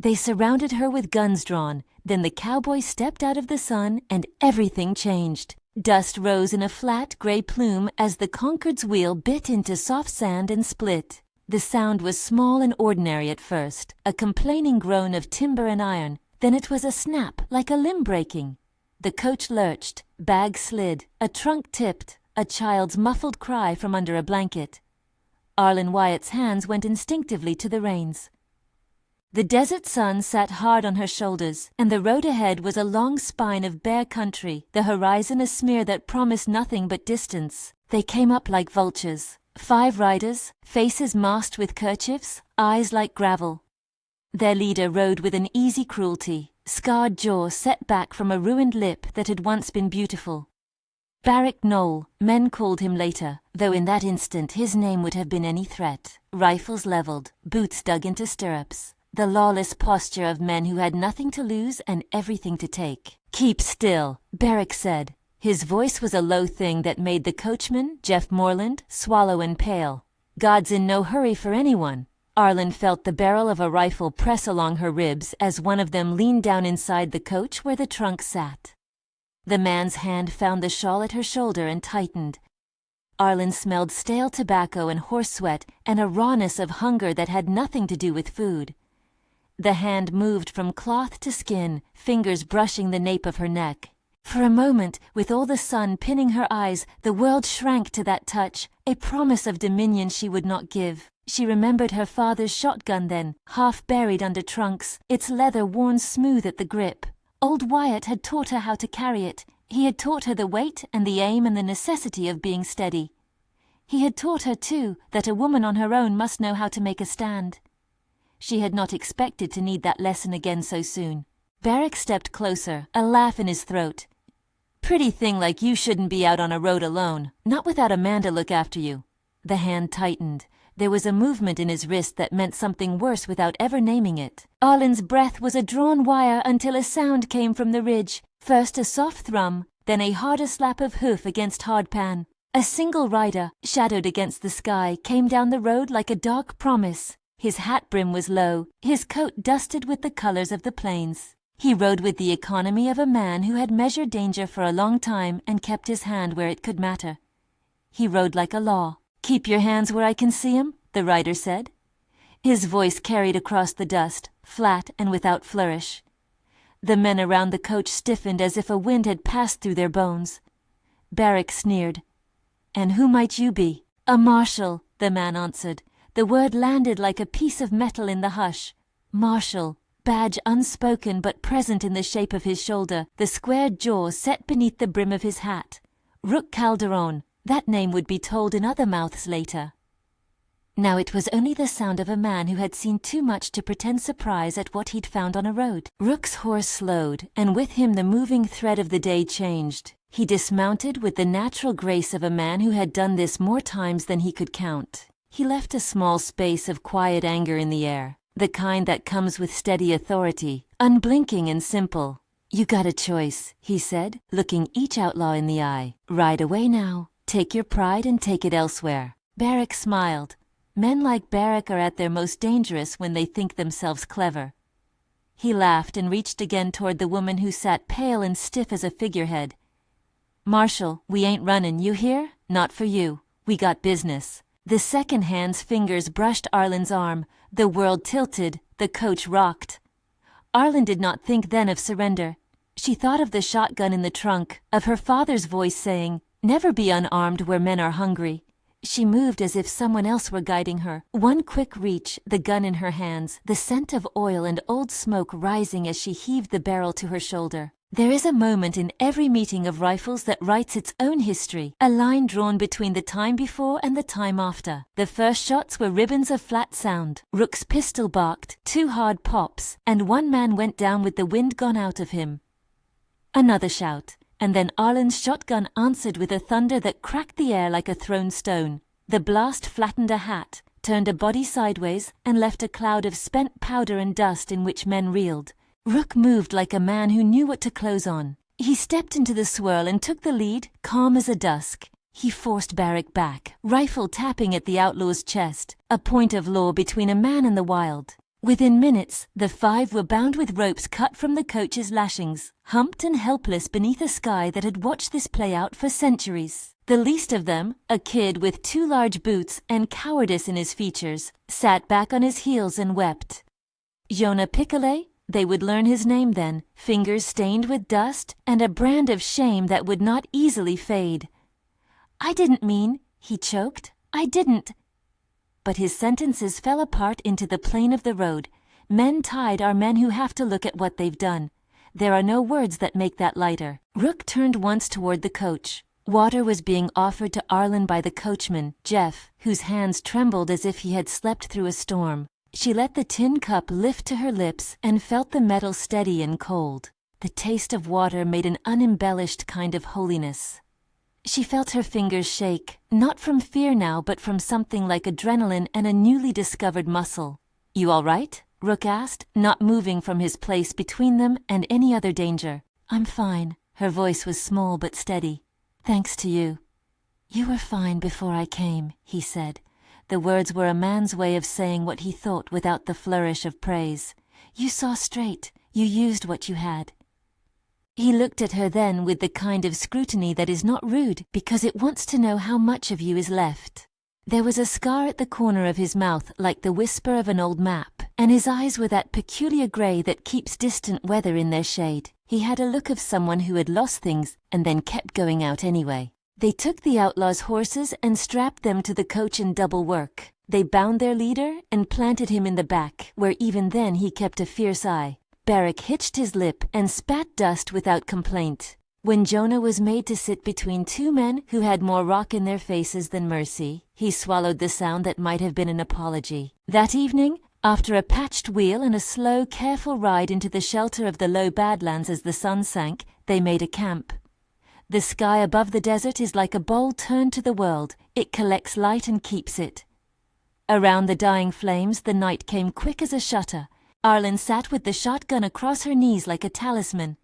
They surrounded her with guns drawn. Then the cowboy stepped out of the sun and everything changed. Dust rose in a flat gray plume as the Concord's wheel bit into soft sand and split. The sound was small and ordinary at first, a complaining groan of timber and iron. Then it was a snap, like a limb breaking. The coach lurched, bags slid, a trunk tipped, a child's muffled cry from under a blanket. Arlen Wyatt's hands went instinctively to the reins. The desert sun sat hard on her shoulders, and the road ahead was a long spine of bare country, the horizon a smear that promised nothing but distance. They came up like vultures. 5 riders, faces masked with kerchiefs, eyes like gravel. Their leader rode with an easy cruelty, scarred jaw set back from a ruined lip that had once been beautiful. Barrack Knoll, men called him later, though in that instant his name would have been any threat. Rifles leveled, boots dug into stirrups. The lawless posture of men who had nothing to lose and everything to take. "Keep still," Barrack said. His voice was a low thing that made the coachman, Jeff Moreland, swallow and pale. "God's in no hurry for anyone." Arlen felt the barrel of a rifle press along her ribs as one of them leaned down inside the coach where the trunk sat. The man's hand found the shawl at her shoulder and tightened. Arlen smelled stale tobacco and horse sweat and a rawness of hunger that had nothing to do with food. The hand moved from cloth to skin, fingers brushing the nape of her neck. For a moment, with all the sun pinning her eyes, the world shrank to that touch, a promise of dominion she would not give. She remembered her father's shotgun then, half buried under trunks, its leather worn smooth at the grip. Old Wyatt had taught her how to carry it. He had taught her the weight and the aim and the necessity of being steady. He had taught her, too, that a woman on her own must know how to make a stand. She had not expected to need that lesson again so soon. Barrack stepped closer, a laugh in his throat. "Pretty thing like you shouldn't be out on a road alone, not without a man to look after you." The hand tightened. There was a movement in his wrist that meant something worse without ever naming it. Arlen's breath was a drawn wire until a sound came from the ridge. First a soft thrum, then a harder slap of hoof against hardpan. A single rider, shadowed against the sky, came down the road like a dark promise. His hat brim was low, his coat dusted with the colors of the plains. He rode with the economy of a man who had measured danger for a long time and kept his hand where it could matter. He rode like a law. "Keep your hands where I can see 'em," the rider said. His voice carried across the dust, flat and without flourish. The men around the coach stiffened as if a wind had passed through their bones. Barrack sneered. "And who might you be?" "A marshal," the man answered. The word landed like a piece of metal in the hush. Marshal, badge unspoken but present in the shape of his shoulder, the squared jaw set beneath the brim of his hat. Rook Calderon, that name would be told in other mouths later. Now it was only the sound of a man who had seen too much to pretend surprise at what he'd found on a road. Rook's horse slowed, and with him the moving thread of the day changed. He dismounted with the natural grace of a man who had done this more times than he could count. He left a small space of quiet anger in the air, the kind that comes with steady authority, unblinking and simple. "You got a choice," he said, looking each outlaw in the eye. "Ride away now. Take your pride and take it elsewhere." Barrack smiled. Men like Barrack are at their most dangerous when they think themselves clever. He laughed and reached again toward the woman who sat pale and stiff as a figurehead. "Marshal, we ain't runnin', you hear? Not for you. We got business." The second hand's fingers brushed Arlen's arm. The world tilted, the coach rocked. Arlen did not think then of surrender. She thought of the shotgun in the trunk, of her father's voice saying, "Never be unarmed where men are hungry." She moved as if someone else were guiding her. One quick reach, the gun in her hands, the scent of oil and old smoke rising as she heaved the barrel to her shoulder. There is a moment in every meeting of rifles that writes its own history, a line drawn between the time before and the time after. The first shots were ribbons of flat sound. Rook's pistol barked, 2 hard pops, and one man went down with the wind gone out of him. Another shout, and then Arlen's shotgun answered with a thunder that cracked the air like a thrown stone. The blast flattened a hat, turned a body sideways, and left a cloud of spent powder and dust in which men reeled. Rook moved like a man who knew what to close on. He stepped into the swirl and took the lead, calm as a dusk. He forced Barrack back, rifle tapping at the outlaw's chest, a point of law between a man and the wild. Within minutes, the 5 were bound with ropes cut from the coach's lashings, humped and helpless beneath a sky that had watched this play out for centuries. The least of them, a kid with 2 large boots and cowardice in his features, sat back on his heels and wept. Jonah Piccole? They would learn his name then, fingers stained with dust and a brand of shame that would not easily fade. "I didn't mean," he choked. "I didn't." But his sentences fell apart into the plane of the road. Men tied are men who have to look at what they've done. There are no words that make that lighter. Rook turned once toward the coach. Water was being offered to Arlen by the coachman, Jeff, whose hands trembled as if he had slept through a storm. She let the tin cup lift to her lips and felt the metal steady and cold. The taste of water made an unembellished kind of holiness. She felt her fingers shake, not from fear now but from something like adrenaline and a newly discovered muscle. "You all right?" Rook asked, not moving from his place between them and any other danger. "I'm fine." Her voice was small but steady. "Thanks to you." "You were fine before I came," he said. The words were a man's way of saying what he thought without the flourish of praise. "You saw straight. You used what you had." He looked at her then with the kind of scrutiny that is not rude because it wants to know how much of you is left. There was a scar at the corner of his mouth like the whisper of an old map, and his eyes were that peculiar grey that keeps distant weather in their shade. He had a look of someone who had lost things and then kept going out anyway. They took the outlaws' horses and strapped them to the coach in double work. They bound their leader and planted him in the back, where even then he kept a fierce eye. Barrack hitched his lip and spat dust without complaint. When Jonah was made to sit between 2 men who had more rock in their faces than mercy, he swallowed the sound that might have been an apology. That evening, after a patched wheel and a slow, careful ride into the shelter of the low Badlands as the sun sank, they made a camp. The sky above the desert is like a bowl turned to the world. It collects light and keeps it. Around the dying flames, the night came quick as a shutter. Arlen sat with the shotgun across her knees like a talisman.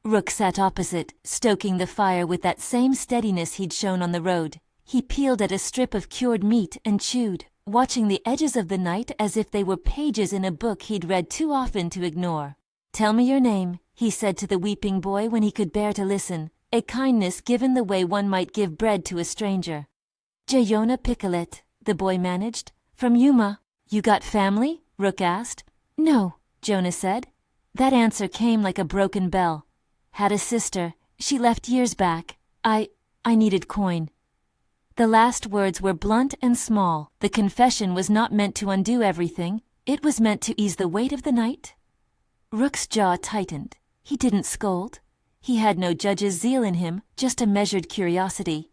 Rook sat opposite, stoking the fire with that same steadiness he'd shown on the road. He peeled at a strip of cured meat and chewed, watching the edges of the night as if they were pages in a book he'd read too often to ignore. "Tell me your name," he said to the weeping boy when he could bear to listen, a kindness given the way one might give bread to a stranger. "Jonah Piccole," the boy managed. "From Yuma." "You got family?" Rook asked. "No," Jonah said. That answer came like a broken bell. "Had a sister. She left years back. I needed coin." The last words were blunt and small. The confession was not meant to undo everything. It was meant to ease the weight of the night. Rook's jaw tightened. He didn't scold. He had no judge's zeal in him, just a measured curiosity.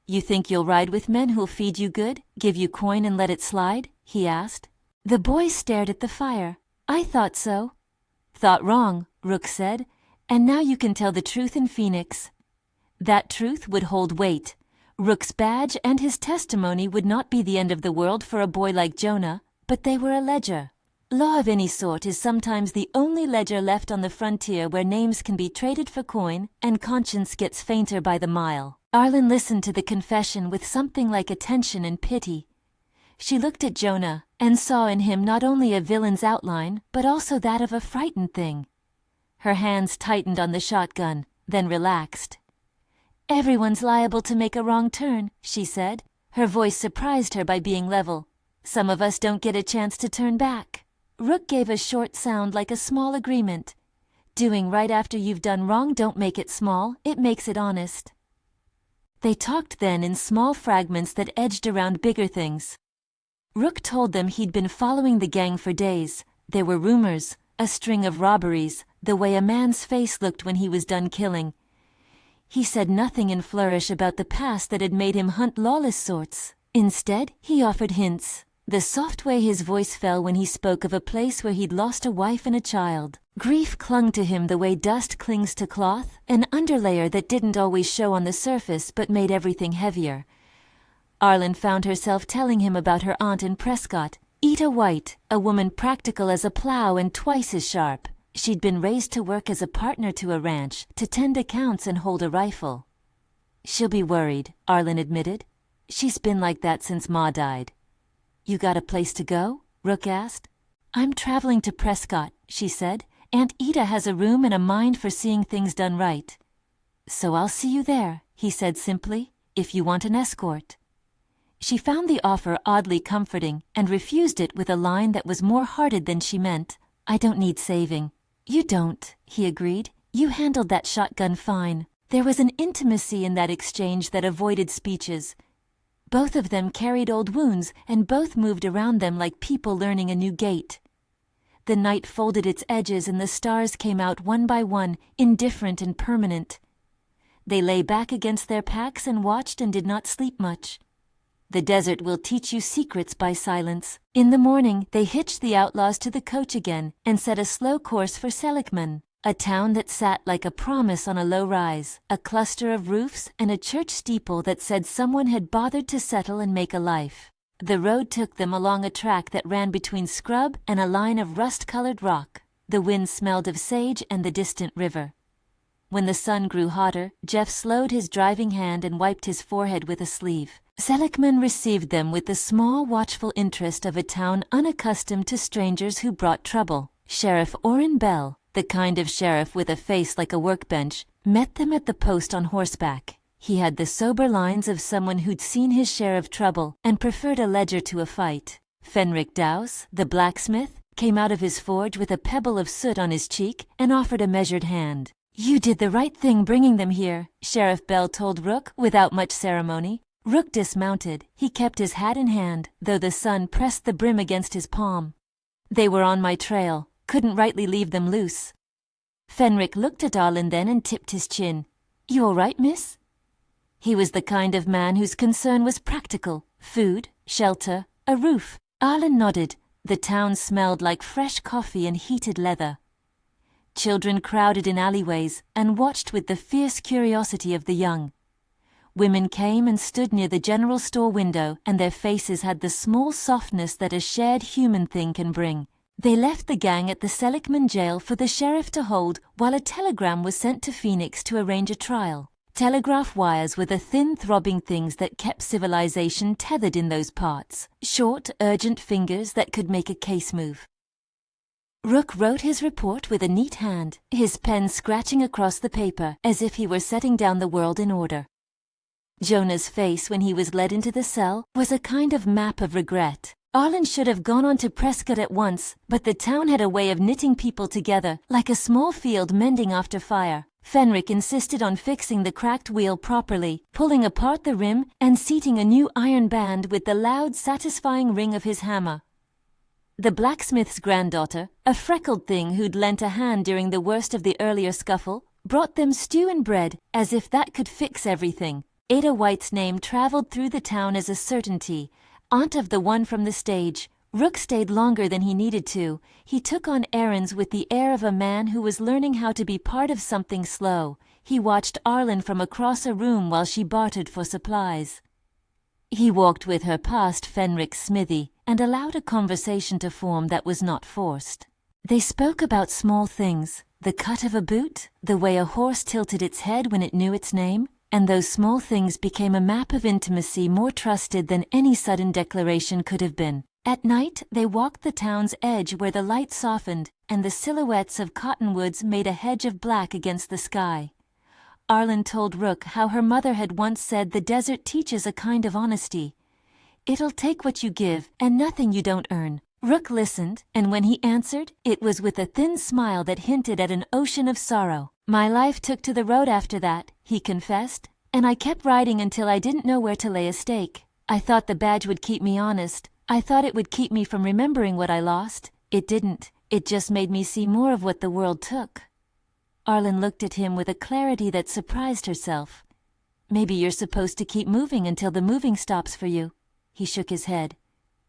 "You think you'll ride with men who'll feed you good, give you coin and let it slide?" he asked. The boy stared at the fire. "I thought so." "Thought wrong," Rook said. "And now you can tell the truth in Phoenix." That truth would hold weight. Rook's badge and his testimony would not be the end of the world for a boy like Jonah, but they were a ledger. Law of any sort is sometimes the only ledger left on the frontier where names can be traded for coin and conscience gets fainter by the mile. Arlen listened to the confession with something like attention and pity. She looked at Jonah and saw in him not only a villain's outline, but also that of a frightened thing. Her hands tightened on the shotgun, then relaxed. "Everyone's liable to make a wrong turn," she said. Her voice surprised her by being level. "Some of us don't get a chance to turn back." Rook gave a short sound like a small agreement. "Doing right after you've done wrong don't make it small, it makes it honest." They talked then in small fragments that edged around bigger things. Rook told them he'd been following the gang for days. There were rumors, a string of robberies, the way a man's face looked when he was done killing. He said nothing in flourish about the past that had made him hunt lawless sorts. Instead, he offered hints. The soft way his voice fell when he spoke of a place where he'd lost a wife and a child. Grief clung to him the way dust clings to cloth, an underlayer that didn't always show on the surface but made everything heavier. Arlen found herself telling him about her aunt in Prescott, Ita White, a woman practical as a plow and twice as sharp. She'd been raised to work as a partner to a ranch, to tend accounts and hold a rifle. "She'll be worried," Arlen admitted. "She's been like that since Ma died." "You got a place to go?" Rook asked. "I'm traveling to Prescott," she said. "Aunt Ida has a room and a mind for seeing things done right." "So I'll see you there," he said simply, "if you want an escort." She found the offer oddly comforting and refused it with a line that was more hearted than she meant. "I don't need saving." "You don't," he agreed. "You handled that shotgun fine." There was an intimacy in that exchange that avoided speeches. Both of them carried old wounds, and both moved around them like people learning a new gait. The night folded its edges and the stars came out one by one, indifferent and permanent. They lay back against their packs and watched and did not sleep much. The desert will teach you secrets by silence. In the morning, they hitched the outlaws to the coach again and set a slow course for Selikman, a town that sat like a promise on a low rise, a cluster of roofs and a church steeple that said someone had bothered to settle and make a life. The road took them along a track that ran between scrub and a line of rust-colored rock. The wind smelled of sage and the distant river. When the sun grew hotter, Jeff slowed his driving hand and wiped his forehead with a sleeve. Selikman received them with the small, watchful interest of a town unaccustomed to strangers who brought trouble. Sheriff Orrin Bell, the kind of sheriff with a face like a workbench, met them at the post on horseback. He had the sober lines of someone who'd seen his share of trouble and preferred a ledger to a fight. Fenric Dowse, the blacksmith, came out of his forge with a pebble of soot on his cheek and offered a measured hand. "You did the right thing bringing them here," Sheriff Bell told Rook without much ceremony. Rook dismounted. He kept his hat in hand, though the sun pressed the brim against his palm. "They were on my trail. Couldn't rightly leave them loose." Fenric looked at Arlen then and tipped his chin. "You all right, miss?" He was the kind of man whose concern was practical: food, shelter, a roof. Arlen nodded. The town smelled like fresh coffee and heated leather. Children crowded in alleyways and watched with the fierce curiosity of the young. Women came and stood near the general store window, and their faces had the small softness that a shared human thing can bring. They left the gang at the Selikman jail for the sheriff to hold while a telegram was sent to Phoenix to arrange a trial. Telegraph wires were the thin, throbbing things that kept civilization tethered in those parts, short, urgent fingers that could make a case move. Rook wrote his report with a neat hand, his pen scratching across the paper as if he were setting down the world in order. Jonah's face when he was led into the cell was a kind of map of regret. Arlen should have gone on to Prescott at once, but the town had a way of knitting people together, like a small field mending after fire. Fenric insisted on fixing the cracked wheel properly, pulling apart the rim and seating a new iron band with the loud, satisfying ring of his hammer. The blacksmith's granddaughter, a freckled thing who'd lent a hand during the worst of the earlier scuffle, brought them stew and bread, as if that could fix everything. Ada White's name traveled through the town as a certainty. Aunt of the one from the stage, Rook stayed longer than he needed to. He took on errands with the air of a man who was learning how to be part of something slow. He watched Arlen from across a room while she bartered for supplies. He walked with her past Fenric's smithy and allowed a conversation to form that was not forced. They spoke about small things, the cut of a boot, the way a horse tilted its head when it knew its name, and those small things became a map of intimacy more trusted than any sudden declaration could have been. At night, they walked the town's edge where the light softened, and the silhouettes of cottonwoods made a hedge of black against the sky. Arlen told Rook how her mother had once said the desert teaches a kind of honesty. It'll take what you give, and nothing you don't earn. Rook listened, and when he answered, it was with a thin smile that hinted at an ocean of sorrow. "My life took to the road after that," he confessed, "and I kept riding until I didn't know where to lay a stake. I thought the badge would keep me honest. I thought it would keep me from remembering what I lost. It didn't. It just made me see more of what the world took." Arlen looked at him with a clarity that surprised herself. "Maybe you're supposed to keep moving until the moving stops for you." He shook his head.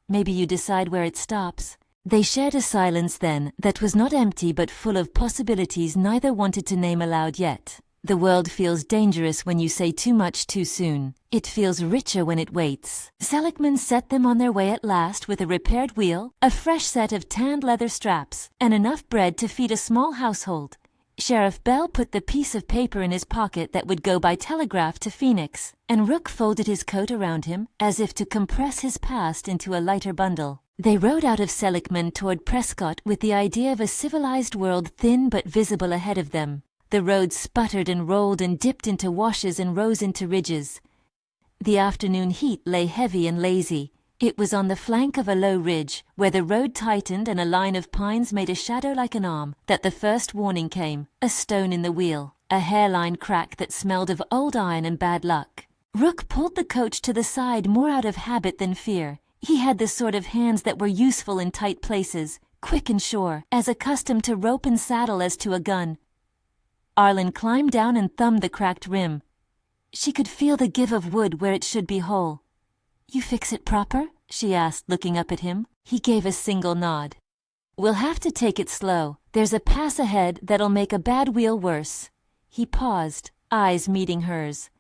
"Maybe you decide where it stops." They shared a silence then that was not empty but full of possibilities neither wanted to name aloud yet. The world feels dangerous when you say too much too soon. It feels richer when it waits. Selikman set them on their way at last with a repaired wheel, a fresh set of tanned leather straps, and enough bread to feed a small household. Sheriff Bell put the piece of paper in his pocket that would go by telegraph to Phoenix, and Rook folded his coat around him as if to compress his past into a lighter bundle. They rode out of Selikman toward Prescott with the idea of a civilized world thin but visible ahead of them. The road sputtered and rolled and dipped into washes and rose into ridges. The afternoon heat lay heavy and lazy. It was on the flank of a low ridge, where the road tightened and a line of pines made a shadow like an arm, that the first warning came, a stone in the wheel, a hairline crack that smelled of old iron and bad luck. Rook pulled the coach to the side more out of habit than fear. He had the sort of hands that were useful in tight places, quick and sure, as accustomed to rope and saddle as to a gun. Arlen climbed down and thumbed the cracked rim. She could feel the give of wood where it should be whole. "You fix it proper?" she asked, looking up at him. He gave a single nod. "We'll have to take it slow. There's a pass ahead that'll make a bad wheel worse." He paused, eyes meeting hers.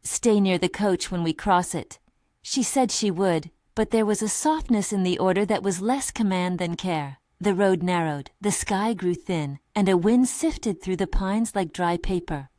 "Stay near the coach when we cross it." She said she would, but there was a softness in the order that was less command than care. The road narrowed, the sky grew thin, and a wind sifted through the pines like dry paper.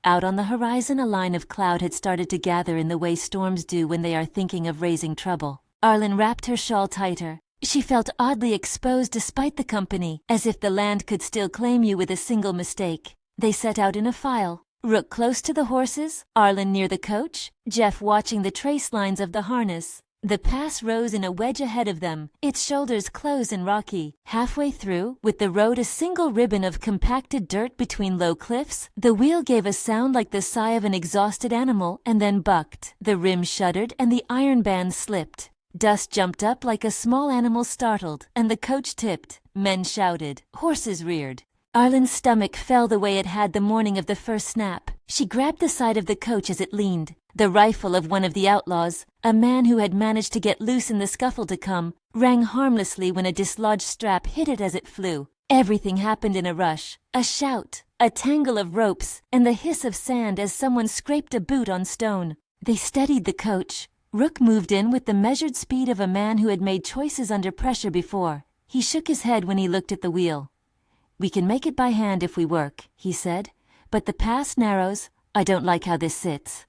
Out on the horizon a line of cloud had started to gather in the way storms do when they are thinking of raising trouble. Arlen wrapped her shawl tighter. She felt oddly exposed despite the company, as if the land could still claim you with a single mistake. They set out in a file, Rook close to the horses, Arlen near the coach, Jeff watching the trace lines of the harness. The pass rose in a wedge ahead of them, its shoulders close and rocky. Halfway through, with the road a single ribbon of compacted dirt between low cliffs, the wheel gave a sound like the sigh of an exhausted animal and then bucked. The rim shuddered and the iron band slipped. Dust jumped up like a small animal startled, and the coach tipped. Men shouted. Horses reared. Arlen's stomach fell the way it had the morning of the first snap. She grabbed the side of the coach as it leaned. The rifle of one of the outlaws, a man who had managed to get loose in the scuffle to come, rang harmlessly when a dislodged strap hit it as it flew. Everything happened in a rush. A shout, a tangle of ropes, and the hiss of sand as someone scraped a boot on stone. They steadied the coach. Rook moved in with the measured speed of a man who had made choices under pressure before. He shook his head when he looked at the wheel. "We can make it by hand if we work," he said. "But the pass narrows. I don't like how this sits."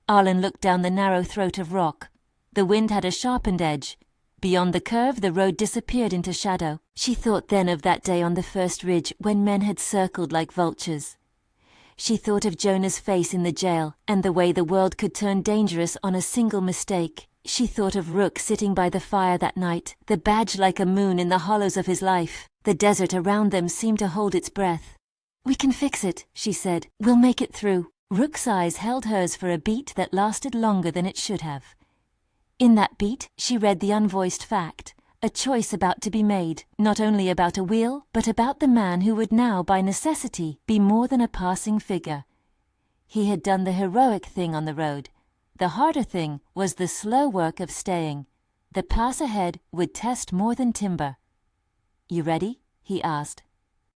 Arlen looked down the narrow throat of rock. The wind had a sharpened edge. Beyond the curve, the road disappeared into shadow. She thought then of that day on the first ridge when men had circled like vultures. She thought of Jonah's face in the jail and the way the world could turn dangerous on a single mistake. She thought of Rook sitting by the fire that night, the badge like a moon in the hollows of his life. The desert around them seemed to hold its breath. "We can fix it," she said. "We'll make it through." Rook's eyes held hers for a beat that lasted longer than it should have. In that beat, she read the unvoiced fact, a choice about to be made, not only about a wheel, but about the man who would now, by necessity, be more than a passing figure. He had done the heroic thing on the road. The harder thing was the slow work of staying. The pass ahead would test more than timber. "You ready?" he asked.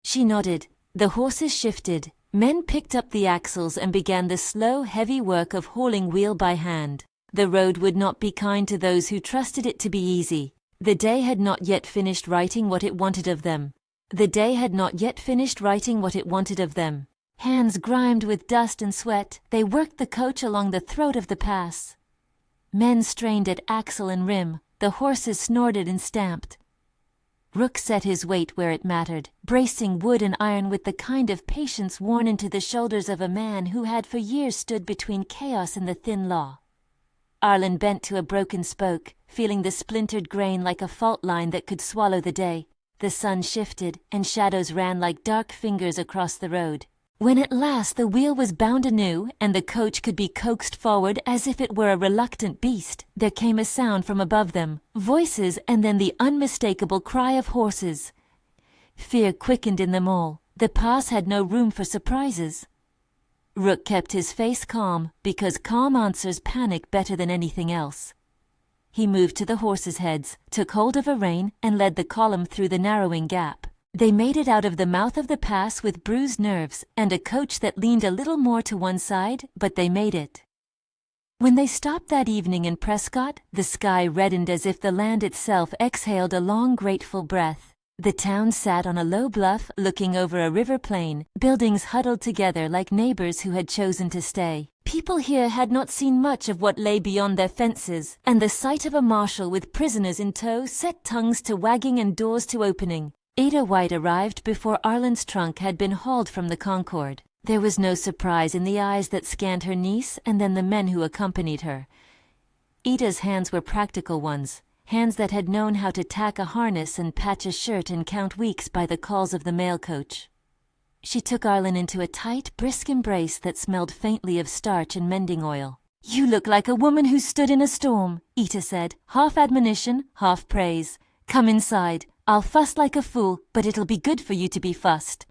She nodded. The horses shifted. Men picked up the axles and began the slow, heavy work of hauling wheel by hand. The road would not be kind to those who trusted it to be easy. The day had not yet finished writing what it wanted of them. The day had not yet finished writing what it wanted of them. Hands grimed with dust and sweat, they worked the coach along the throat of the pass. Men strained at axle and rim. The horses snorted and stamped. Rook set his weight where it mattered, bracing wood and iron with the kind of patience worn into the shoulders of a man who had for years stood between chaos and the thin law. Arlen bent to a broken spoke, feeling the splintered grain like a fault line that could swallow the day. The sun shifted, and shadows ran like dark fingers across the road. When at last the wheel was bound anew, and the coach could be coaxed forward as if it were a reluctant beast, there came a sound from above them, voices, and then the unmistakable cry of horses. Fear quickened in them all. The pass had no room for surprises. Rook kept his face calm, because calm answers panic better than anything else. He moved to the horses' heads, took hold of a rein, and led the column through the narrowing gap. They made it out of the mouth of the pass with bruised nerves and a coach that leaned a little more to one side, but they made it. When they stopped that evening in Prescott, the sky reddened as if the land itself exhaled a long, grateful breath. The town sat on a low bluff looking over a river plain, buildings huddled together like neighbors who had chosen to stay. People here had not seen much of what lay beyond their fences, and the sight of a marshal with prisoners in tow set tongues to wagging and doors to opening. Ada White arrived before Arlen's trunk had been hauled from the Concorde. There was no surprise in the eyes that scanned her niece and then the men who accompanied her. Ida's hands were practical ones, hands that had known how to tack a harness and patch a shirt and count weeks by the calls of the mail coach. She took Arlen into a tight, brisk embrace that smelled faintly of starch and mending oil. "You look like a woman who stood in a storm," Ita said, half admonition, half praise. "Come inside. I'll fuss like a fool, but it'll be good for you to be fussed."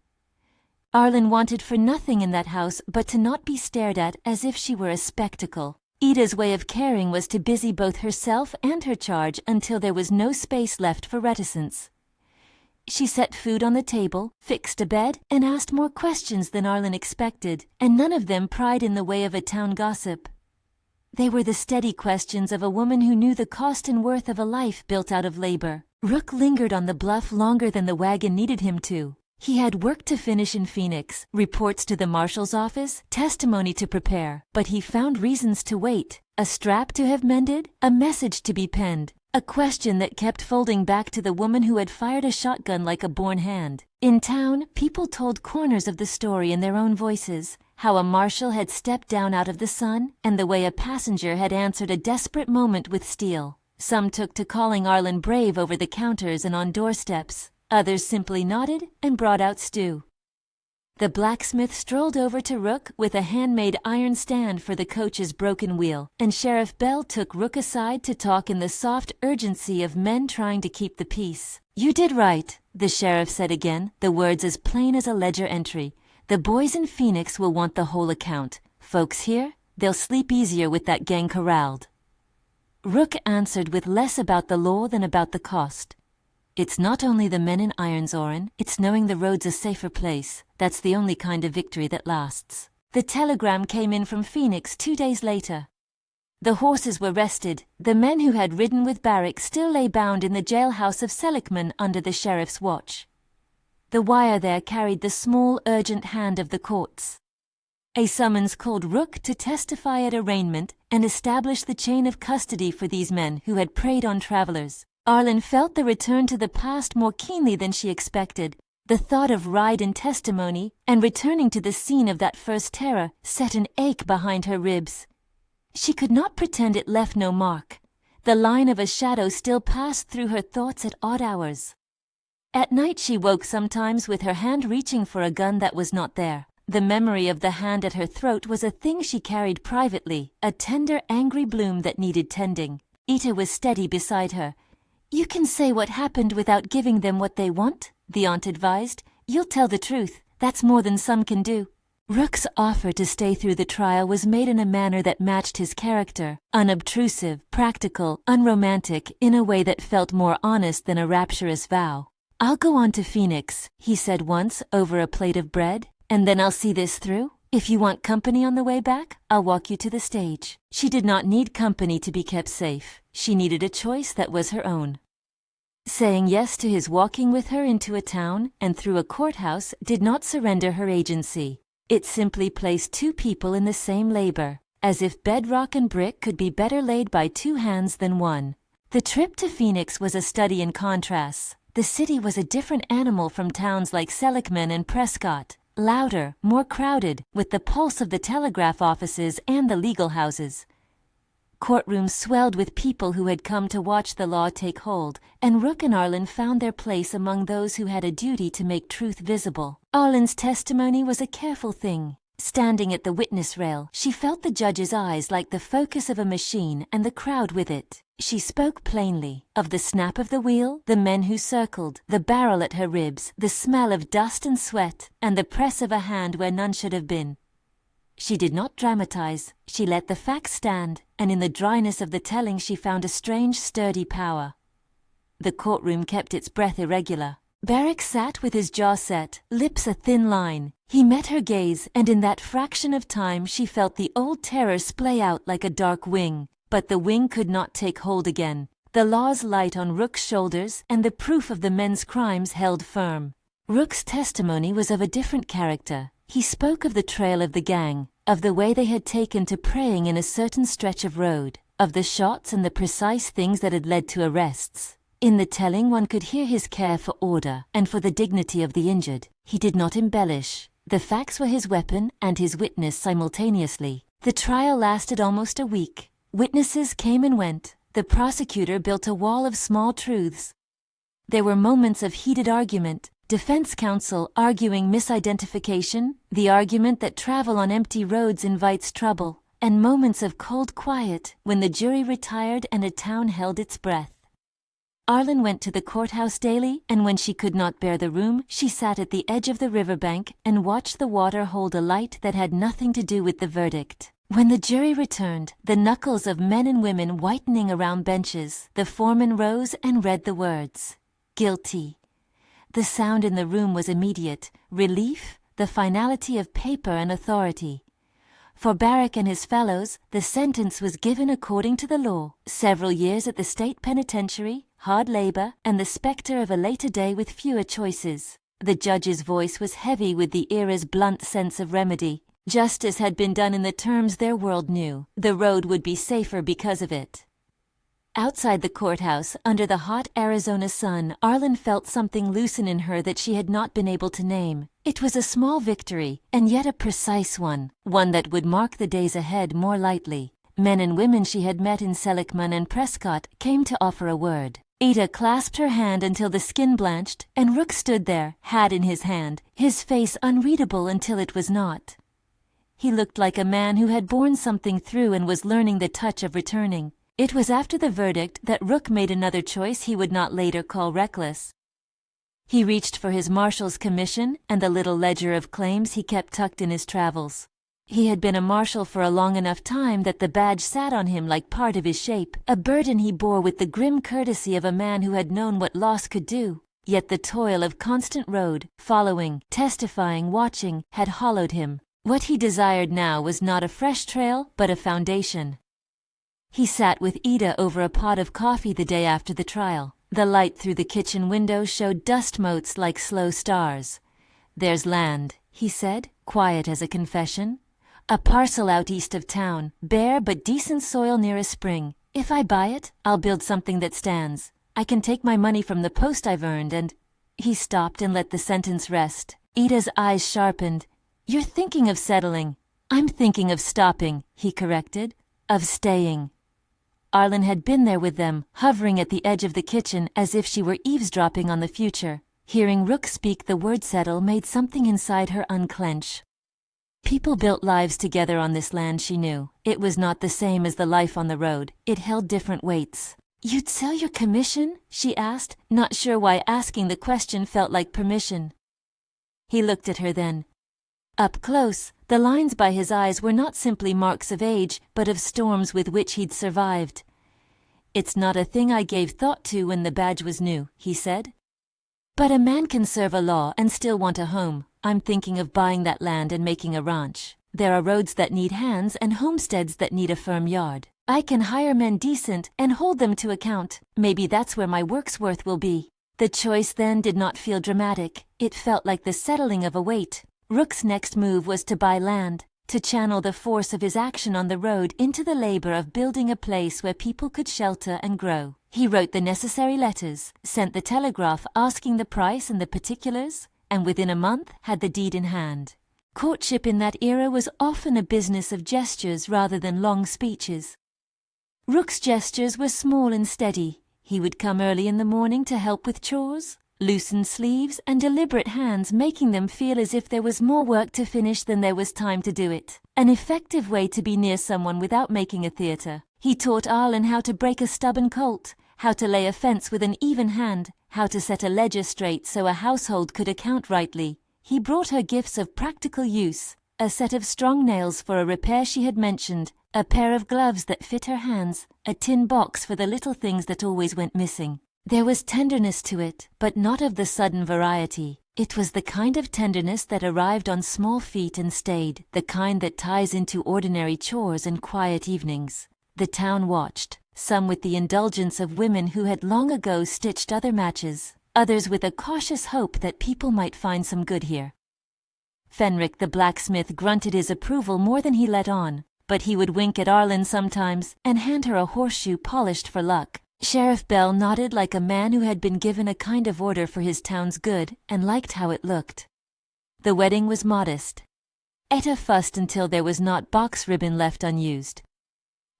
Arlen wanted for nothing in that house but to not be stared at as if she were a spectacle. Ida's way of caring was to busy both herself and her charge until there was no space left for reticence. She set food on the table, fixed a bed, and asked more questions than Arlen expected, and none of them pried in the way of a town gossip. They were the steady questions of a woman who knew the cost and worth of a life built out of labor. Rook lingered on the bluff longer than the wagon needed him to. He had work to finish in Phoenix, reports to the marshal's office, testimony to prepare, but he found reasons to wait. A strap to have mended, a message to be penned. A question that kept folding back to the woman who had fired a shotgun like a born hand. In town, people told corners of the story in their own voices, how a marshal had stepped down out of the sun, and the way a passenger had answered a desperate moment with steel. Some took to calling Arlen brave over the counters and on doorsteps. Others simply nodded and brought out stew. The blacksmith strolled over to Rook with a handmade iron stand for the coach's broken wheel, and Sheriff Bell took Rook aside to talk in the soft urgency of men trying to keep the peace. "You did right," the sheriff said again, the words as plain as a ledger entry. "The boys in Phoenix will want the whole account. Folks here, they'll sleep easier with that gang corralled." Rook answered with less about the law than about the cost. "It's not only the men in irons, Orrin, it's knowing the road's a safer place. That's the only kind of victory that lasts." The telegram came in from Phoenix 2 days later. The horses were rested. The men who had ridden with Barrick still lay bound in the jailhouse of Selikman under the sheriff's watch. The wire there carried the small, urgent hand of the courts. A summons called Rook to testify at arraignment and establish the chain of custody for these men who had preyed on travelers. Arlen felt the return to the past more keenly than she expected. The thought of ride and testimony and returning to the scene of that first terror set an ache behind her ribs. She could not pretend it left no mark. The line of a shadow still passed through her thoughts at odd hours. At night she woke sometimes with her hand reaching for a gun that was not there. The memory of the hand at her throat was a thing she carried privately, a tender, angry bloom that needed tending. Ita was steady beside her. "You can say what happened without giving them what they want," the aunt advised. "You'll tell the truth. That's more than some can do." Rook's offer to stay through the trial was made in a manner that matched his character, unobtrusive, practical, unromantic, in a way that felt more honest than a rapturous vow. "I'll go on to Phoenix," he said once over a plate of bread, "and then I'll see this through. If you want company on the way back, I'll walk you to the stage." She did not need company to be kept safe. She needed a choice that was her own. Saying yes to his walking with her into a town and through a courthouse did not surrender her agency. It simply placed two people in the same labor, as if bedrock and brick could be better laid by two hands than one. The trip to Phoenix was a study in contrasts. The city was a different animal from towns like Selikman and Prescott, louder, more crowded, with the pulse of the telegraph offices and the legal houses. Courtrooms swelled with people who had come to watch the law take hold, and Rook and Arlen found their place among those who had a duty to make truth visible. Arlen's testimony was a careful thing. Standing at the witness rail, she felt the judge's eyes like the focus of a machine and the crowd with it. She spoke plainly of the snap of the wheel, the men who circled, the barrel at her ribs, the smell of dust and sweat, and the press of a hand where none should have been. She did not dramatize. She let the facts stand, and in the dryness of the telling she found a strange, sturdy power. The courtroom kept its breath irregular. Barrick sat with his jaw set, lips a thin line. He met her gaze, and in that fraction of time she felt the old terror splay out like a dark wing. But the wing could not take hold again. the law's light on Rook's shoulders and the proof of the men's crimes held firm. Rook's testimony was of a different character. He spoke of the trail of the gang, of the way they had taken to preying in a certain stretch of road, of the shots and the precise things that had led to arrests. In the telling one could hear his care for order and for the dignity of the injured. He did not embellish. The facts were his weapon and his witness simultaneously. The trial lasted almost a week. Witnesses came and went. The prosecutor built a wall of small truths. There were moments of heated argument, defense counsel arguing misidentification, the argument that travel on empty roads invites trouble, and moments of cold quiet when the jury retired and a town held its breath. Arlen went to the courthouse daily, and when she could not bear the room, she sat at the edge of the riverbank and watched the water hold a light that had nothing to do with the verdict. When the jury returned, the knuckles of men and women whitening around benches, the foreman rose and read the words, "Guilty." The sound in the room was immediate, relief, the finality of paper and authority. For Barrack and his fellows, the sentence was given according to the law: several years at the state penitentiary, hard labor, and the specter of a later day with fewer choices. The judge's voice was heavy with the era's blunt sense of remedy. Justice had been done in the terms their world knew. The road would be safer because of it. Outside the courthouse, under the hot Arizona sun, Arlen felt something loosen in her that she had not been able to name. It was a small victory, and yet a precise one that would mark the days ahead more lightly. Men and women she had met in Selikman and Prescott came to offer a word. Ada clasped her hand until the skin blanched, and Rook stood there, hat in his hand, his face unreadable until it was not. He looked like a man who had borne something through and was learning the touch of returning. It was after the verdict that Rook made another choice he would not later call reckless. He reached for his marshal's commission and the little ledger of claims he kept tucked in his travels. He had been a marshal for a long enough time that the badge sat on him like part of his shape, a burden he bore with the grim courtesy of a man who had known what loss could do. Yet the toil of constant road, following, testifying, watching, had hollowed him. What he desired now was not a fresh trail, but a foundation. He sat with Ida over a pot of coffee the day after the trial. The light through the kitchen window showed dust motes like slow stars. "There's land," he said, quiet as a confession. "A parcel out east of town, bare but decent soil near a spring. If I buy it, I'll build something that stands. I can take my money from the post I've earned and—" He stopped and let the sentence rest. Ida's eyes sharpened. "You're thinking of settling." "I'm thinking of stopping," he corrected. "Of staying." Arlen had been there with them, hovering at the edge of the kitchen as if she were eavesdropping on the future. Hearing Rook speak the word settle made something inside her unclench. People built lives together on this land, she knew. It was not the same as the life on the road. It held different weights. "You'd sell your commission?" she asked, not sure why asking the question felt like permission. He looked at her then. Up close, the lines by his eyes were not simply marks of age, but of storms with which he'd survived. "It's not a thing I gave thought to when the badge was new," he said. "But a man can serve a law and still want a home. I'm thinking of buying that land and making a ranch. There are roads that need hands and homesteads that need a firm yard. I can hire men decent and hold them to account. Maybe that's where my work's worth will be." The choice then did not feel dramatic. It felt like the settling of a weight. Rook's next move was to buy land, to channel the force of his action on the road into the labor of building a place where people could shelter and grow. He wrote the necessary letters, sent the telegraph asking the price and the particulars, and within a month had the deed in hand. Courtship in that era was often a business of gestures rather than long speeches. Rook's gestures were small and steady. He would come early in the morning to help with chores, loosened sleeves and deliberate hands, making them feel as if there was more work to finish than there was time to do it. An effective way to be near someone without making a theater. He taught Arlen how to break a stubborn colt, how to lay a fence with an even hand, how to set a ledger straight so a household could account rightly. He brought her gifts of practical use, a set of strong nails for a repair she had mentioned, a pair of gloves that fit her hands, a tin box for the little things that always went missing. There was tenderness to it, but not of the sudden variety. It was the kind of tenderness that arrived on small feet and stayed, the kind that ties into ordinary chores and quiet evenings. The town watched. some with the indulgence of women who had long ago stitched other matches, others with a cautious hope that people might find some good here. Fenric the blacksmith grunted his approval more than he let on, but he would wink at Arlen sometimes and hand her a horseshoe polished for luck. Sheriff Bell nodded like a man who had been given a kind of order for his town's good and liked how it looked. The wedding was modest. Etta fussed until there was not box ribbon left unused.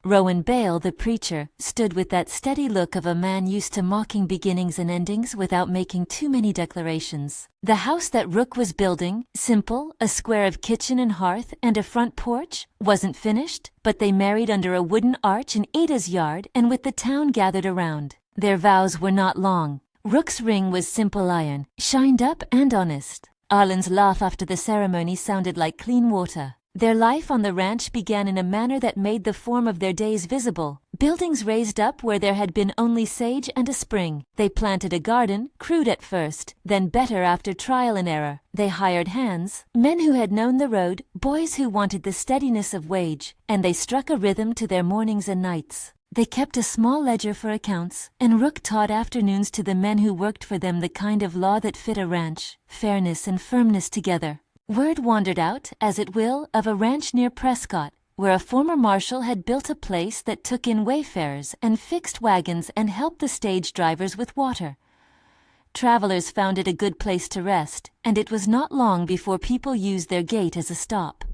Rowan Bale, the preacher, stood with that steady look of a man used to mocking beginnings and endings without making too many declarations. The house that Rook was building, simple, a square of kitchen and hearth and a front porch, wasn't finished, but they married under a wooden arch in Ada's yard and with the town gathered around. Their vows were not long. Rook's ring was simple iron, shined up and honest. Arlen's laugh after the ceremony sounded like clean water. Their life on the ranch began in a manner that made the form of their days visible. Buildings raised up where there had been only sage and a spring. They planted a garden, crude at first, then better after trial and error. They hired hands, men who had known the road, boys who wanted the steadiness of wage, and they struck a rhythm to their mornings and nights. They kept a small ledger for accounts, and Rook taught afternoons to the men who worked for them the kind of law that fit a ranch, fairness and firmness together. Word wandered out, as it will, of a ranch near Prescott, where a former marshal had built a place that took in wayfarers and fixed wagons and helped the stage drivers with water. Travelers found it a good place to rest, and it was not long before people used their gate as a stop.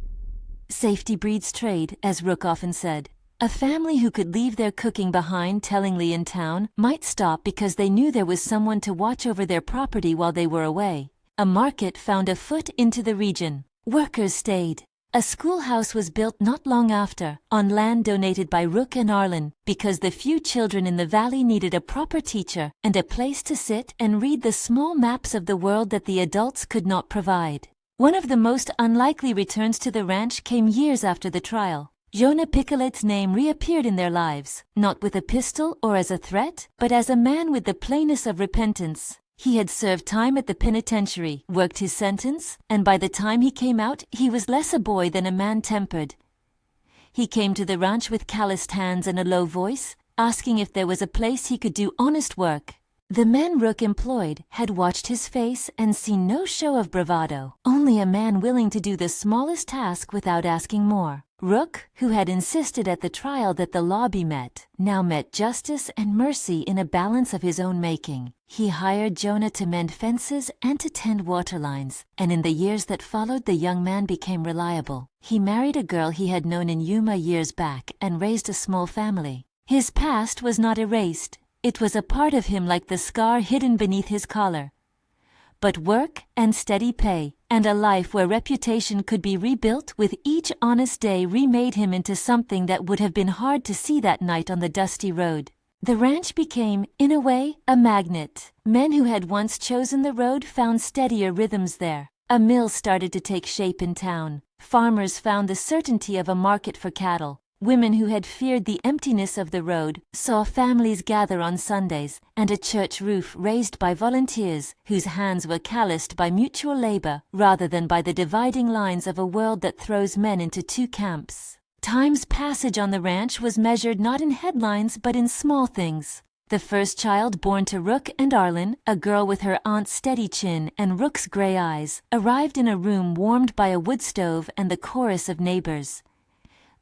Safety breeds trade, as Rook often said. A family who could leave their cooking behind tellingly in town might stop because they knew there was someone to watch over their property while they were away. A market found a foot into the region. Workers stayed. A schoolhouse was built not long after, on land donated by Rook and Arlen, because the few children in the valley needed a proper teacher and a place to sit and read the small maps of the world that the adults could not provide. One of the most unlikely returns to the ranch came years after the trial. Jonah Picolet's name reappeared in their lives, not with a pistol or as a threat, but as a man with the plainness of repentance. He had served time at the penitentiary, worked his sentence, and by the time he came out, he was less a boy than a man tempered. He came to the ranch with calloused hands and a low voice, asking if there was a place he could do honest work. The men Rook employed had watched his face and seen no show of bravado, only a man willing to do the smallest task without asking more. Rook, who had insisted at the trial that the law be met, now met justice and mercy in a balance of his own making. He hired Jonah to mend fences and to tend water lines, and in the years that followed the young man became reliable. He married a girl he had known in Yuma years back and raised a small family. His past was not erased. It was a part of him like the scar hidden beneath his collar. But work and steady pay, and a life where reputation could be rebuilt with each honest day remade him into something that would have been hard to see that night on the dusty road. The ranch became, in a way, a magnet. Men who had once chosen the road found steadier rhythms there. A mill started to take shape in town. Farmers found the certainty of a market for cattle. Women who had feared the emptiness of the road saw families gather on Sundays, and a church roof raised by volunteers whose hands were calloused by mutual labor rather than by the dividing lines of a world that throws men into two camps. Time's passage on the ranch was measured not in headlines but in small things. The first child born to Rook and Arlen, a girl with her aunt's steady chin and Rook's gray eyes, arrived in a room warmed by a wood stove and the chorus of neighbors.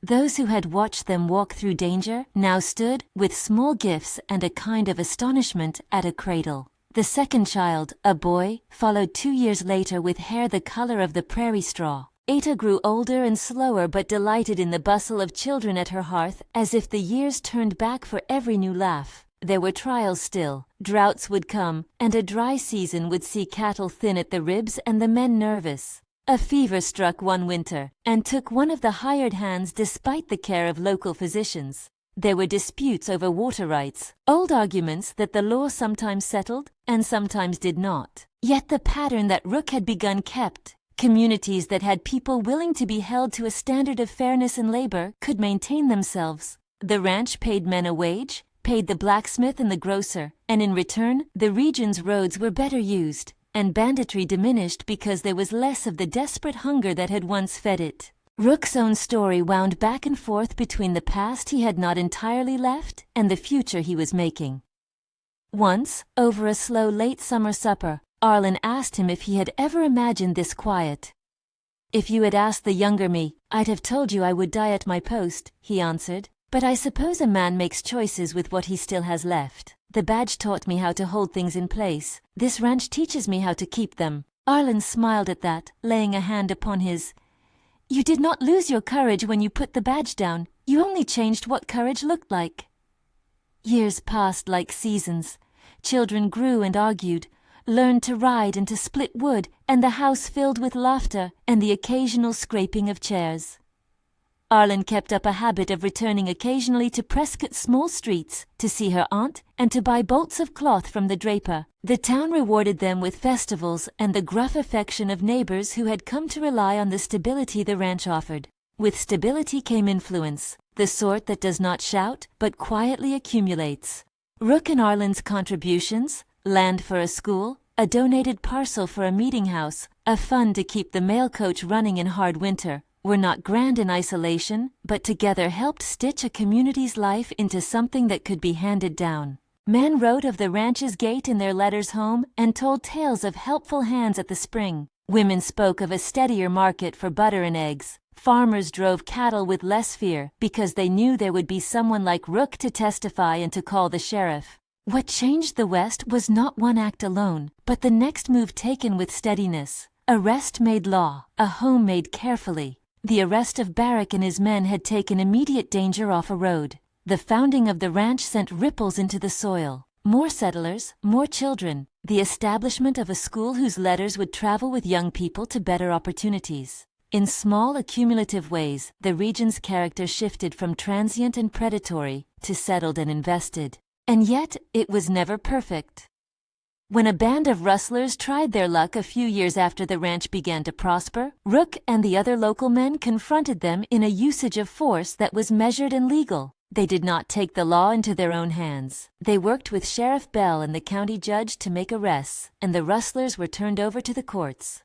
Those who had watched them walk through danger now stood, with small gifts and a kind of astonishment, at a cradle. The second child, a boy, followed 2 years later with hair the color of the prairie straw. Eta grew older and slower but delighted in the bustle of children at her hearth, as if the years turned back for every new laugh. There were trials still. Droughts would come, and a dry season would see cattle thin at the ribs and the men nervous. A fever struck one winter, and took one of the hired hands despite the care of local physicians. There were disputes over water rights, old arguments that the law sometimes settled and sometimes did not. Yet the pattern that Rook had begun kept. Communities that had people willing to be held to a standard of fairness in labor could maintain themselves. The ranch paid men a wage, paid the blacksmith and the grocer, and in return, the region's roads were better used. And banditry diminished because there was less of the desperate hunger that had once fed it. Rook's own story wound back and forth between the past he had not entirely left and the future he was making. Once, over a slow late summer supper, Arlen asked him if he had ever imagined this quiet. "If you had asked the younger me, I'd have told you I would die at my post," he answered. "But I suppose a man makes choices with what he still has left. The badge taught me how to hold things in place. This ranch teaches me how to keep them." Arlen smiled at that, laying a hand upon his. "You did not lose your courage when you put the badge down. You only changed what courage looked like." Years passed like seasons. Children grew and argued, learned to ride and to split wood, and the house filled with laughter and the occasional scraping of chairs. Arlen kept up a habit of returning occasionally to Prescott's small streets to see her aunt and to buy bolts of cloth from the draper. The town rewarded them with festivals and the gruff affection of neighbors who had come to rely on the stability the ranch offered. With stability came influence, the sort that does not shout but quietly accumulates. Rook and Arlen's contributions, land for a school, a donated parcel for a meeting house, a fund to keep the mail coach running in hard winter, were not grand in isolation, but together helped stitch a community's life into something that could be handed down. Men wrote of the ranch's gate in their letters home and told tales of helpful hands at the spring. Women spoke of a steadier market for butter and eggs. Farmers drove cattle with less fear because they knew there would be someone like Rook to testify and to call the sheriff. What changed the West was not one act alone, but the next move taken with steadiness. Arrest made law, a home made carefully. The arrest of Barrack and his men had taken immediate danger off a road. The founding of the ranch sent ripples into the soil. More settlers, more children. The establishment of a school whose letters would travel with young people to better opportunities. In small accumulative ways, the region's character shifted from transient and predatory to settled and invested. And yet, it was never perfect. When a band of rustlers tried their luck a few years after the ranch began to prosper, Rook and the other local men confronted them in a usage of force that was measured and legal. They did not take the law into their own hands. They worked with Sheriff Bell and the county judge to make arrests, and the rustlers were turned over to the courts.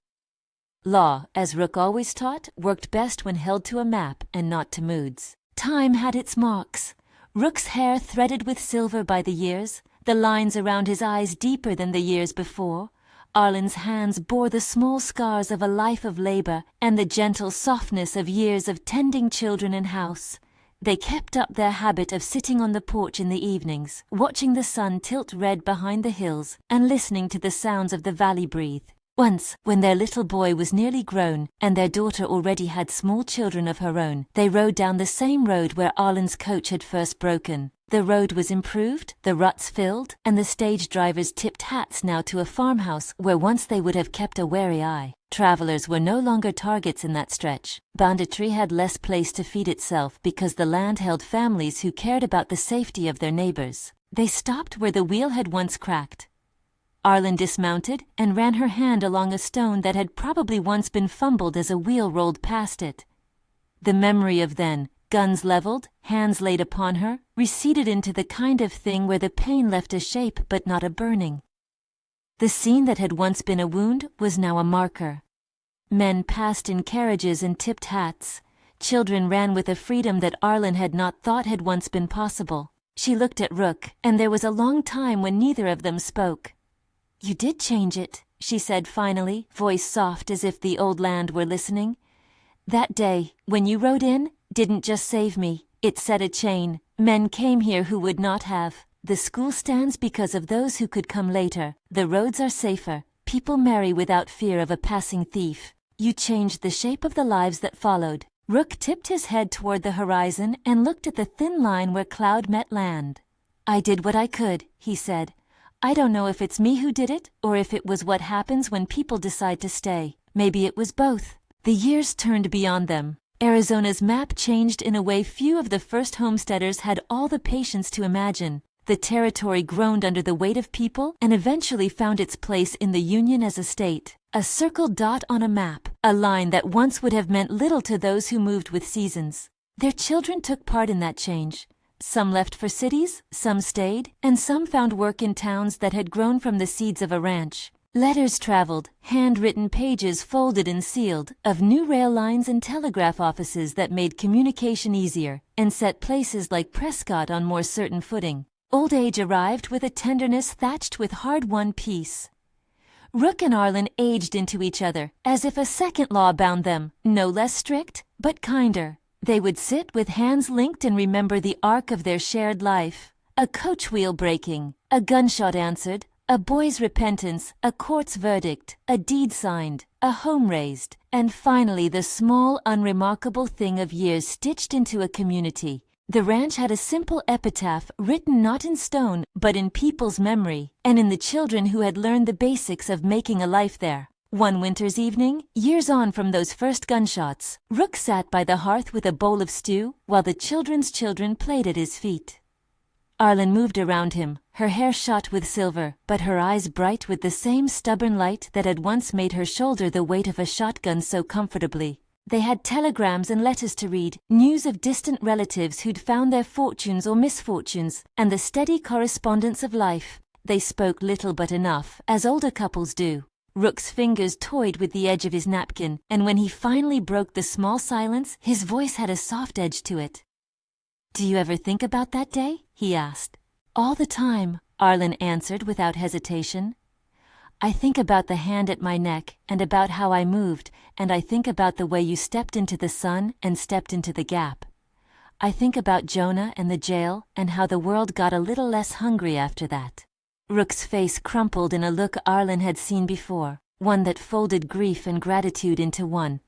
Law, as Rook always taught, worked best when held to a map and not to moods. Time had its marks. Rook's hair threaded with silver by the years, the lines around his eyes deeper than the years before. Arlen's hands bore the small scars of a life of labor and the gentle softness of years of tending children and house. They kept up their habit of sitting on the porch in the evenings, watching the sun tilt red behind the hills and listening to the sounds of the valley breathe. Once, when their little boy was nearly grown and their daughter already had small children of her own, they rode down the same road where Arlen's coach had first broken. The road was improved, the ruts filled, and the stage drivers tipped hats now to a farmhouse where once they would have kept a wary eye. Travelers were no longer targets in that stretch. Banditry had less place to feed itself because the land held families who cared about the safety of their neighbors. They stopped where the wheel had once cracked. Arlen dismounted and ran her hand along a stone that had probably once been fumbled as a wheel rolled past it. The memory of then, guns leveled, hands laid upon her, receded into the kind of thing where the pain left a shape but not a burning. The scene that had once been a wound was now a marker. Men passed in carriages and tipped hats. Children ran with a freedom that Arlen had not thought had once been possible. She looked at Rook, and there was a long time when neither of them spoke. "You did change it," she said finally, voice soft as if the old land were listening. "That day, when you rode in, didn't just save me. It set a chain. Men came here who would not have. The school stands because of those who could come later. The roads are safer. People marry without fear of a passing thief. You changed the shape of the lives that followed." Rook tipped his head toward the horizon and looked at the thin line where cloud met land. "I did what I could," he said. "I don't know if it's me who did it, or if it was what happens when people decide to stay. Maybe it was both." The years turned beyond them. Arizona's map changed in a way few of the first homesteaders had all the patience to imagine. The territory groaned under the weight of people and eventually found its place in the Union as a state. A circled dot on a map, a line that once would have meant little to those who moved with seasons. Their children took part in that change. Some left for cities, some stayed, and some found work in towns that had grown from the seeds of a ranch. Letters traveled, handwritten pages folded and sealed, of new rail lines and telegraph offices that made communication easier and set places like Prescott on more certain footing. Old age arrived with a tenderness thatched with hard-won peace. Rook and Arlen aged into each other, as if a second law bound them, no less strict, but kinder. They would sit with hands linked and remember the arc of their shared life. A coach wheel breaking, a gunshot answered, a boy's repentance, a court's verdict, a deed signed, a home raised, and finally the small, unremarkable thing of years stitched into a community. The ranch had a simple epitaph written not in stone, but in people's memory, and in the children who had learned the basics of making a life there. One winter's evening, years on from those first gunshots, Rook sat by the hearth with a bowl of stew, while the children's children played at his feet. Arlen moved around him, her hair shot with silver, but her eyes bright with the same stubborn light that had once made her shoulder the weight of a shotgun so comfortably. They had telegrams and letters to read, news of distant relatives who'd found their fortunes or misfortunes, and the steady correspondence of life. They spoke little but enough, as older couples do. Rook's fingers toyed with the edge of his napkin, and when he finally broke the small silence, his voice had a soft edge to it. "Do you ever think about that day?" he asked. "All the time," Arlen answered without hesitation. "I think about the hand at my neck, and about how I moved, and I think about the way you stepped into the sun and stepped into the gap. I think about Jonah and the jail, and how the world got a little less hungry after that." Rook's face crumpled in a look Arlen had seen before, one that folded grief and gratitude into one.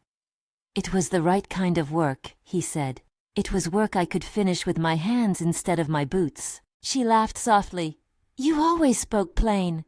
"It was the right kind of work," he said. "It was work I could finish with my hands instead of my boots." She laughed softly. "You always spoke plain."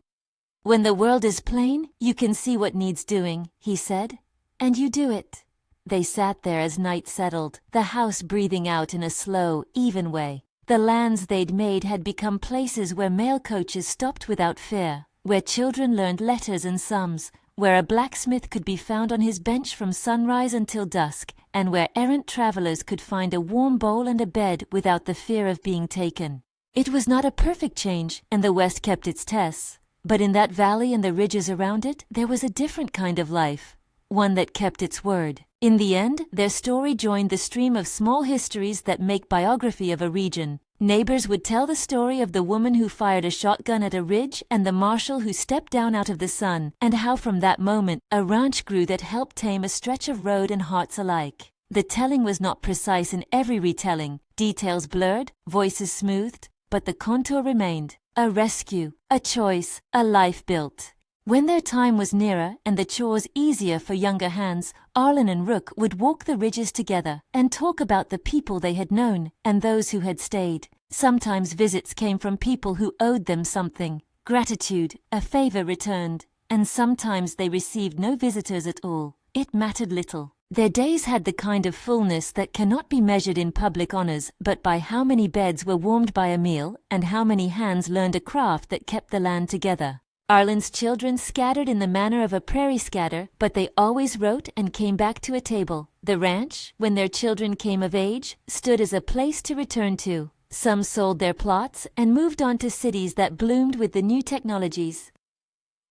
"When the world is plain, you can see what needs doing," he said. "And you do it." They sat there as night settled, the house breathing out in a slow, even way. The lands they'd made had become places where mail coaches stopped without fear, where children learned letters and sums, where a blacksmith could be found on his bench from sunrise until dusk, and where errant travelers could find a warm bowl and a bed without the fear of being taken. It was not a perfect change, and the West kept its tests, but in that valley and the ridges around it, there was a different kind of life, one that kept its word. In the end, their story joined the stream of small histories that make biography of a region. Neighbors would tell the story of the woman who fired a shotgun at a ridge and the marshal who stepped down out of the sun, and how from that moment, a ranch grew that helped tame a stretch of road and hearts alike. The telling was not precise in every retelling, details blurred, voices smoothed, but the contour remained. A rescue, a choice, a life built. When their time was nearer and the chores easier for younger hands, Arlen and Rook would walk the ridges together and talk about the people they had known and those who had stayed. Sometimes visits came from people who owed them something, gratitude, a favor returned, and sometimes they received no visitors at all. It mattered little. Their days had the kind of fullness that cannot be measured in public honors, but by how many beds were warmed by a meal and how many hands learned a craft that kept the land together. Arlen's children scattered in the manner of a prairie scatter, but they always wrote and came back to a table. The ranch, when their children came of age, stood as a place to return to. Some sold their plots and moved on to cities that bloomed with the new technologies.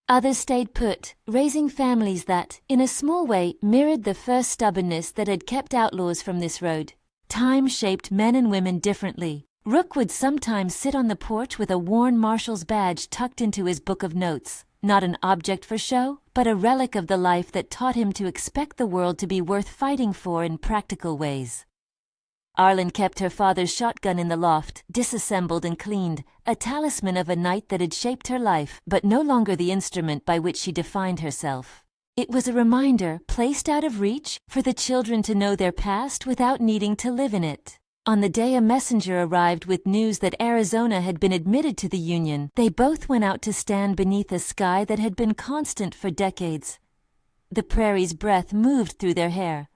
Others stayed put, raising families that, in a small way, mirrored the first stubbornness that had kept outlaws from this road. Time shaped men and women differently. Rook would sometimes sit on the porch with a worn marshal's badge tucked into his book of notes, not an object for show, but a relic of the life that taught him to expect the world to be worth fighting for in practical ways. Arlen kept her father's shotgun in the loft, disassembled and cleaned, a talisman of a night that had shaped her life, but no longer the instrument by which she defined herself. It was a reminder, placed out of reach, for the children to know their past without needing to live in it. On the day a messenger arrived with news that Arizona had been admitted to the Union, they both went out to stand beneath a sky that had been constant for decades. The prairie's breath moved through their hair.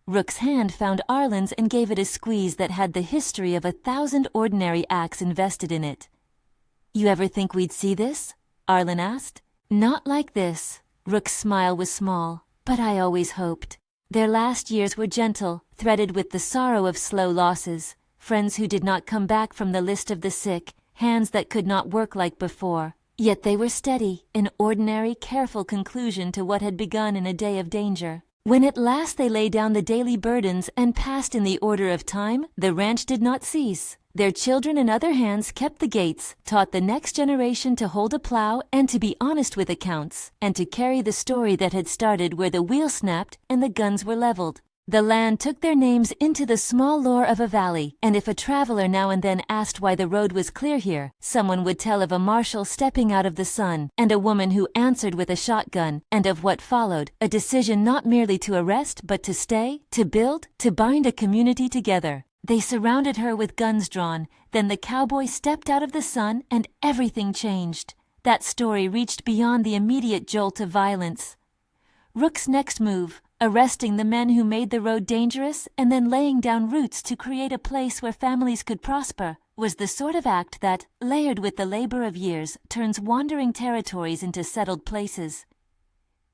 Rook's hand found Arlen's and gave it a squeeze that had the history of 1,000 ordinary acts invested in it. "You ever think we'd see this?" Arlen asked. "Not like this." Rook's smile was small, "but I always hoped." Their last years were gentle, threaded with the sorrow of slow losses, friends who did not come back from the list of the sick, hands that could not work like before, Yet they were steady, an ordinary, careful conclusion to what had begun in a day of danger. When at last they lay down the daily burdens and passed in the order of time, the ranch did not cease. Their children and other hands kept the gates, taught the next generation to hold a plow and to be honest with accounts, and to carry the story that had started where the wheel snapped and the guns were leveled. The land took their names into the small lore of a valley, and if a traveler now and then asked why the road was clear here, someone would tell of a marshal stepping out of the sun, and a woman who answered with a shotgun, and of what followed, a decision not merely to arrest but to stay, to build, to bind a community together. They surrounded her with guns drawn, then the cowboy stepped out of the sun and everything changed. That story reached beyond the immediate jolt of violence. Rook's next move, arresting the men who made the road dangerous and then laying down roots to create a place where families could prosper, was the sort of act that, layered with the labor of years, turns wandering territories into settled places.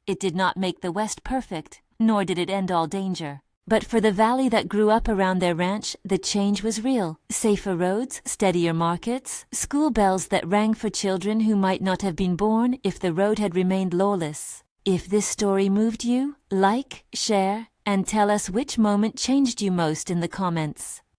It did not make the West perfect, nor did it end all danger. But for the valley that grew up around their ranch, the change was real. Safer roads, steadier markets, school bells that rang for children who might not have been born if the road had remained lawless. If this story moved you, like, share, and tell us which moment changed you most in the comments.